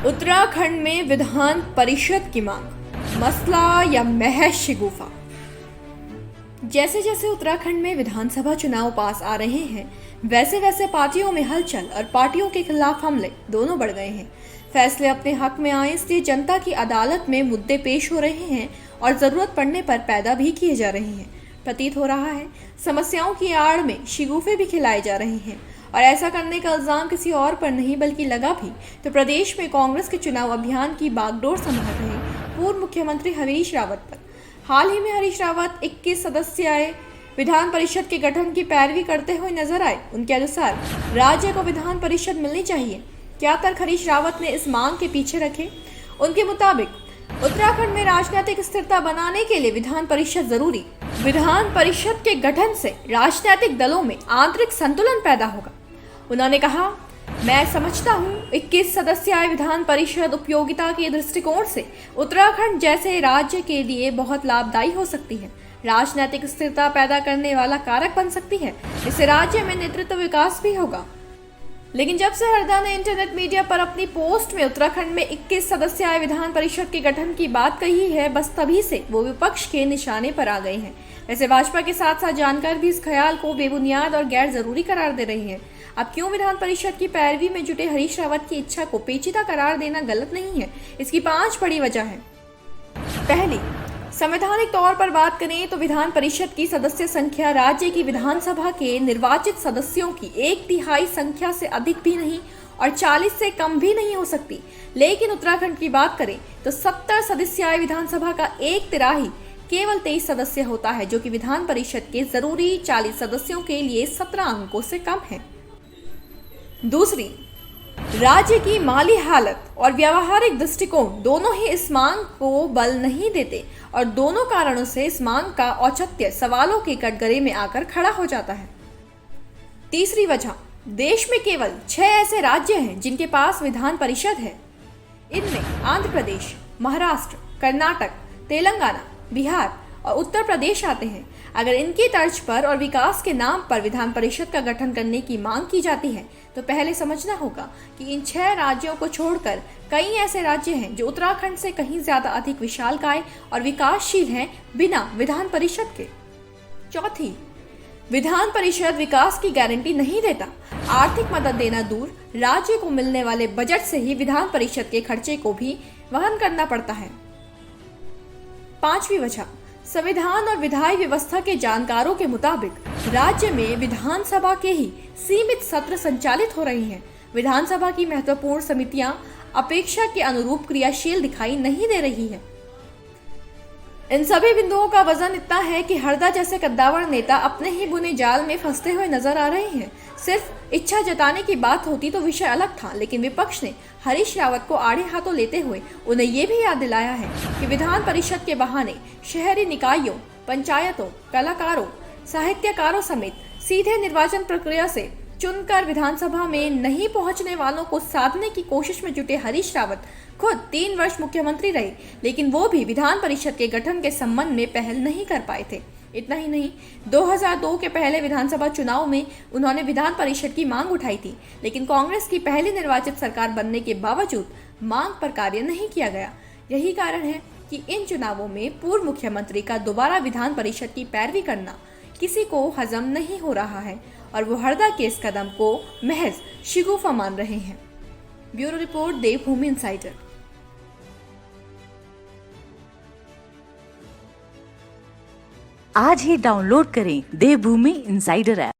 उत्तराखंड में विधान परिषद की मांग, मसला या महज शिगुफा। जैसे जैसे उत्तराखंड में विधानसभा चुनाव पास आ रहे हैं, वैसे वैसे पार्टियों में हलचल और पार्टियों के खिलाफ हमले दोनों बढ़ गए हैं। फैसले अपने हक में आए, इसलिए जनता की अदालत में मुद्दे पेश हो रहे हैं और जरूरत पड़ने पर पैदा भी किए जा रहे हैं। प्रतीत हो रहा है समस्याओं की आड़ में शिगुफे भी खिलाए जा रहे हैं, और ऐसा करने का इल्जाम किसी और पर नहीं बल्कि लगा भी तो प्रदेश में कांग्रेस के चुनाव अभियान की बागडोर संभाल रहे पूर्व मुख्यमंत्री हरीश रावत पर। हाल ही में हरीश रावत 21 सदस्यीय विधान परिषद के गठन की पैरवी करते हुए नजर आए। उनके अनुसार राज्य को विधान परिषद मिलनी चाहिए। क्या तर्क हरीश रावत ने इस मांग के पीछे रखे? उनके मुताबिक उत्तराखंड में राजनीतिक स्थिरता बनाने के लिए विधान परिषद जरूरी। विधान परिषद के गठन से राजनीतिक दलों में आंतरिक संतुलन पैदा होगा। उन्होंने कहा, मैं समझता हूँ 21 सदस्यीय विधान परिषद उपयोगिता के दृष्टिकोण से उत्तराखंड जैसे राज्य के लिए बहुत लाभदायी हो सकती है। राजनीतिक स्थिरता पैदा करने वाला कारक बन सकती है। इससे राज्य में नेतृत्व विकास भी होगा। लेकिन जब से हरदा ने इंटरनेट मीडिया पर अपनी पोस्ट में उत्तराखंड में 21 सदस्यीय विधान परिषद के गठन की बात कही है, बस तभी से वो विपक्ष के निशाने पर आ गए हैं। वैसे भाजपा के साथ साथ जानकर भी इस ख्याल को बेबुनियाद और गैर जरूरी करार दे रही है। अब क्यों विधान परिषद की पैरवी में जुटे हरीश रावत की इच्छा को पेचीदा करार देना गलत नहीं है? इसकी 5 बड़ी वजह है। पहली, संवैधानिक तौर पर बात करें तो विधान परिषद की सदस्य संख्या राज्य की विधानसभा के निर्वाचित सदस्यों की 1/3 संख्या से अधिक भी नहीं और 40 से कम भी नहीं हो सकती। लेकिन उत्तराखंड की बात करें तो 70 सदस्यीय विधानसभा का 1/3 केवल 23 सदस्य होता है, जो कि विधान परिषद के जरूरी 40 सदस्यों के लिए 17 अंकों से कम है। दूसरी, राज्य की माली हालत और व्यावहारिक दृष्टिकोण दोनों ही इस मांग को बल नहीं देते और दोनों कारणों से इस मांग का औचित्य सवालों के कटघरे में आकर खड़ा हो जाता है। तीसरी वजह, देश में केवल 6 ऐसे राज्य हैं जिनके पास विधान परिषद है। इनमें आंध्र प्रदेश, महाराष्ट्र, कर्नाटक, तेलंगाना, बिहार और उत्तर प्रदेश आते हैं। अगर इनकी तर्ज पर और विकास के नाम पर विधान परिषद का गठन करने की मांग की जाती है तो पहले समझना होगा कि इन 6 राज्यों को छोड़कर कई ऐसे राज्य हैं जो उत्तराखंड से कहीं ज्यादा अधिक विशालकाय और विकासशील हैं बिना विधान परिषद के। चौथी, विधान परिषद विकास की गारंटी नहीं देता। आर्थिक मदद देना दूर, राज्य को मिलने वाले बजट से ही विधान परिषद के खर्चे को भी वहन करना पड़ता है। 5वीं वजह, संविधान और विधायी व्यवस्था के जानकारों के मुताबिक राज्य में विधानसभा के ही सीमित सत्र संचालित हो रहे हैं। विधानसभा की महत्वपूर्ण समितियां अपेक्षा के अनुरूप क्रियाशील दिखाई नहीं दे रही है। इन सभी बिंदुओं का वजन इतना है कि हरदा जैसे कद्दावर नेता अपने ही बुने जाल में फंसते हुए नजर आ रहे हैं। सिर्फ इच्छा जताने की बात होती तो विषय अलग था, लेकिन विपक्ष ने हरीश रावत को आड़े हाथों लेते हुए उन्हें ये भी याद दिलाया है कि विधान परिषद के बहाने शहरी निकायों, पंचायतों, कलाकारों, साहित्यकारों समेत सीधे निर्वाचन प्रक्रिया से चुनकर विधानसभा में नहीं पहुंचने वालों को साधने की कोशिश में जुटे हरीश रावत खुद 3 वर्ष मुख्यमंत्री रहे, लेकिन वो भी विधान परिषद के गठन के संबंध में पहल नहीं कर पाए थे। इतना ही नहीं, 2002 के पहले विधानसभा चुनाव में उन्होंने विधान परिषद की मांग उठाई थी, लेकिन कांग्रेस की पहली निर्वाचित सरकार बनने के बावजूद मांग पर कार्य नहीं किया गया। यही कारण है कि इन चुनावों में पूर्व मुख्यमंत्री का दोबारा विधान परिषद की पैरवी करना किसी को हजम नहीं हो रहा है और वो हरदा के इस कदम को महज शिगुफा मान रहे हैं। ब्यूरो रिपोर्ट, देवभूमि इनसाइडर। आज ही डाउनलोड करें देवभूमि इनसाइडर ऐप।